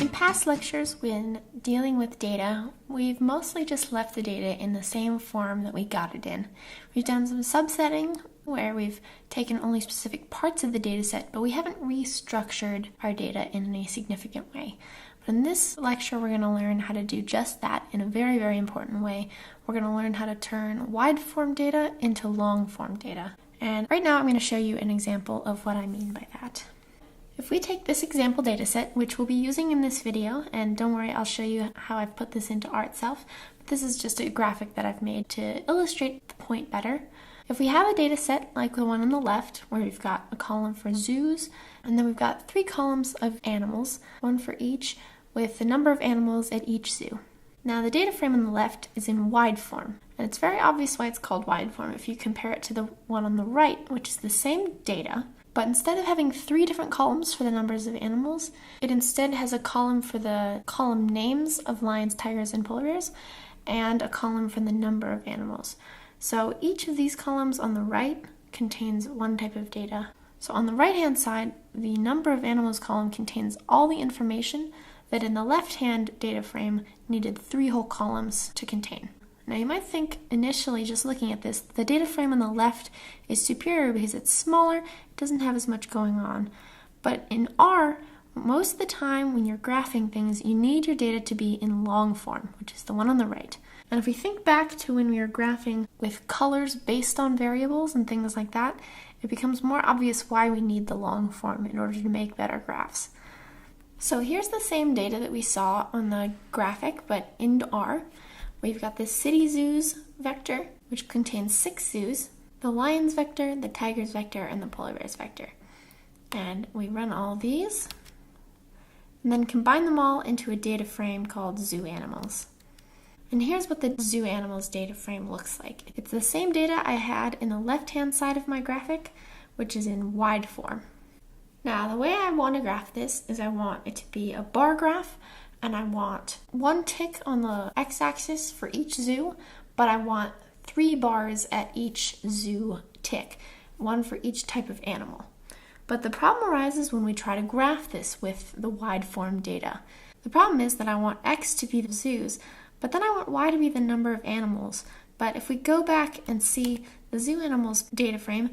In past lectures, when dealing with data, we've mostly just left the data in the same form that we got it in. We've done some subsetting where we've taken only specific parts of the data set, but we haven't restructured our data in a significant way. But in this lecture, we're going to learn how to do just that in a very, very important way. We're going to learn how to turn wide-form data into long-form data. And right now, I'm going to show you an example of what I mean by that. If we take this example dataset, which we'll be using in this video, and don't worry, I'll show you how I've put this into ArtSelf, but this is just a graphic that I've made to illustrate the point better. If we have a dataset like the one on the left, where we've got a column for zoos, and then we've got 3 columns of animals, one for each, with the number of animals at each zoo. Now the data frame on the left is in wide form, and it's very obvious why it's called wide form if you compare it to the one on the right, which is the same data, but instead of having 3 different columns for the numbers of animals, it instead has a column for the column names of lions, tigers, and polar bears, and a column for the number of animals. So each of these columns on the right contains one type of data. So on the right-hand side, the number of animals column contains all the information that in the left-hand data frame needed 3 whole columns to contain. Now you might think initially, just looking at this, the data frame on the left is superior because it's smaller, it doesn't have as much going on. But in R, most of the time when you're graphing things, you need your data to be in long form, which is the one on the right. And if we think back to when we were graphing with colors based on variables and things like that, it becomes more obvious why we need the long form in order to make better graphs. So here's the same data that we saw on the graphic, but in R. We've got the city zoos vector, which contains 6 zoos, the lions vector, the tigers vector, and the polar bears vector. And we run all these, and then combine them all into a data frame called zoo animals. And here's what the zoo animals data frame looks like. It's the same data I had in the left-hand side of my graphic, which is in wide form. Now, the way I want to graph this is I want it to be a bar graph, and I want 1 tick on the x-axis for each zoo, but I want 3 bars at each zoo tick, 1 for each type of animal. But the problem arises when we try to graph this with the wide form data. The problem is that I want x to be the zoos, but then I want y to be the number of animals. But if we go back and see the zoo animals data frame,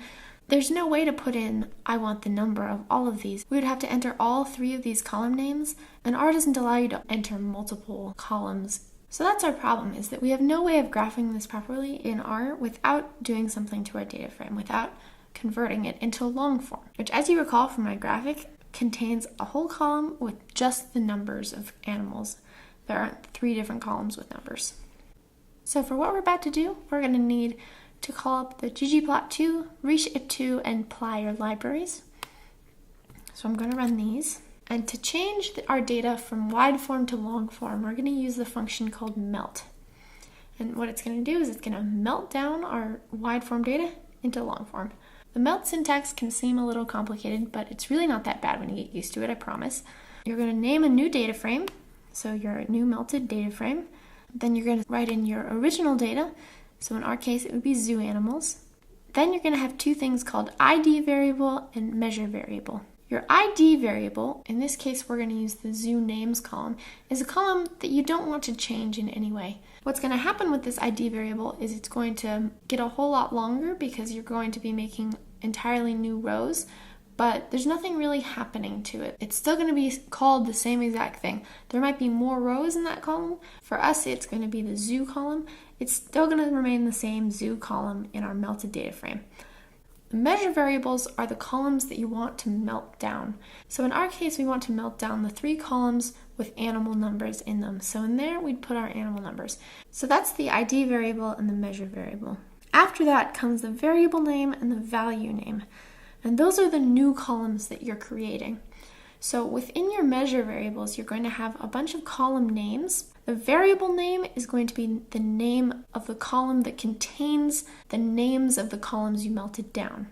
there's no way to put in, I want the number of all of these. We would have to enter all 3 of these column names, and R doesn't allow you to enter multiple columns. So that's our problem, is that we have no way of graphing this properly in R without doing something to our data frame, without converting it into a long form, which, as you recall from my graphic, contains a whole column with just the numbers of animals. There aren't 3 different columns with numbers. So for what we're about to do, we're going to need to call up the ggplot2, reshape2, and plier libraries. So I'm going to run these. And to change our data from wide form to long form, we're going to use the function called melt. And what it's going to do is it's going to melt down our wide form data into long form. The melt syntax can seem a little complicated, but it's really not that bad when you get used to it, I promise. You're going to name a new data frame, so your new melted data frame. Then you're going to write in your original data. So in our case, it would be zoo animals. Then you're going to have 2 things called ID variable and measure variable. Your ID variable, in this case we're going to use the zoo names column, is a column that you don't want to change in any way. What's going to happen with this ID variable is it's going to get a whole lot longer because you're going to be making entirely new rows, but there's nothing really happening to it. It's still going to be called the same exact thing. There might be more rows in that column. For us, it's going to be the zoo column. It's still going to remain the same zoo column in our melted data frame. The measure variables are the columns that you want to melt down. So in our case, we want to melt down the 3 columns with animal numbers in them. So in there, we'd put our animal numbers. So that's the ID variable and the measure variable. After that comes the variable name and the value name. And those are the new columns that you're creating. So within your measure variables, you're going to have a bunch of column names. The variable name is going to be the name of the column that contains the names of the columns you melted down.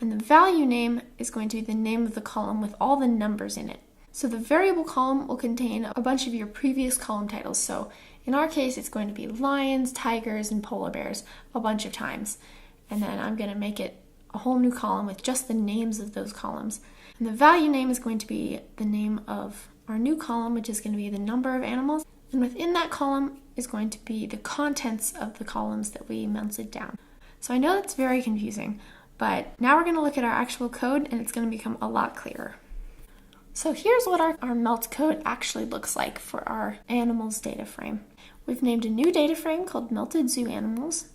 And the value name is going to be the name of the column with all the numbers in it. So the variable column will contain a bunch of your previous column titles. So in our case, it's going to be lions, tigers, and polar bears a bunch of times. And then I'm going to make it a whole new column with just the names of those columns. And the value name is going to be the name of our new column, which is going to be the number of animals. And within that column is going to be the contents of the columns that we melted down. So I know that's very confusing, but now we're going to look at our actual code and it's going to become a lot clearer. So here's what our melt code actually looks like for our animals data frame. We've named a new data frame called melted zoo animals.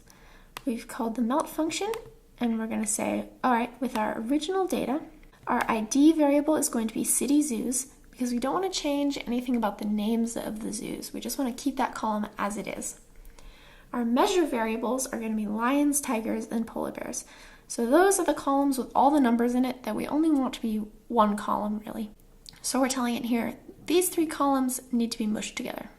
We've called the melt function, and we're going to say, all right, with our original data, our ID variable is going to be city zoos because we don't want to change anything about the names of the zoos. We just want to keep that column as it is. Our measure variables are going to be lions, tigers, and polar bears. So those are the columns with all the numbers in it that we only want to be one column, really. So we're telling it here, these three columns need to be mushed together.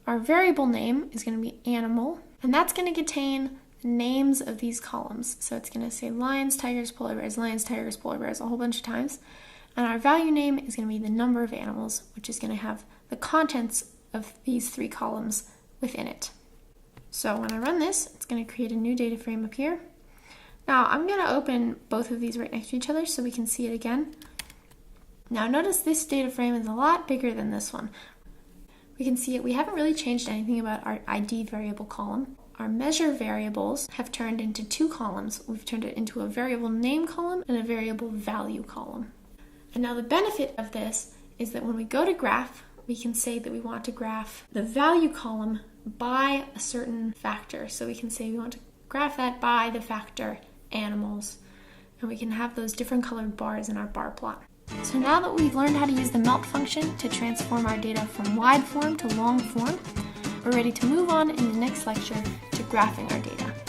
Our variable name is going to be animal, and that's going to contain the names of these columns. So it's going to say lions, tigers, polar bears, a whole bunch of times. And our value name is going to be the number of animals, which is going to have the contents of these three columns within it. So when I run this, it's going to create a new data frame up here. Now I'm going to open both of these right next to each other so we can see it again. Now notice this data frame is a lot bigger than this one. We can see it. We haven't really changed anything about our ID variable column. Our measure variables have turned into two columns. We've turned it into a variable name column and a variable value column. And now the benefit of this is that when we go to graph, we can say that we want to graph the value column by a certain factor. So we can say we want to graph that by the factor animals. And we can have those different colored bars in our bar plot. So now that we've learned how to use the melt function to transform our data from wide form to long form, we're ready to move on in the next lecture to graphing our data.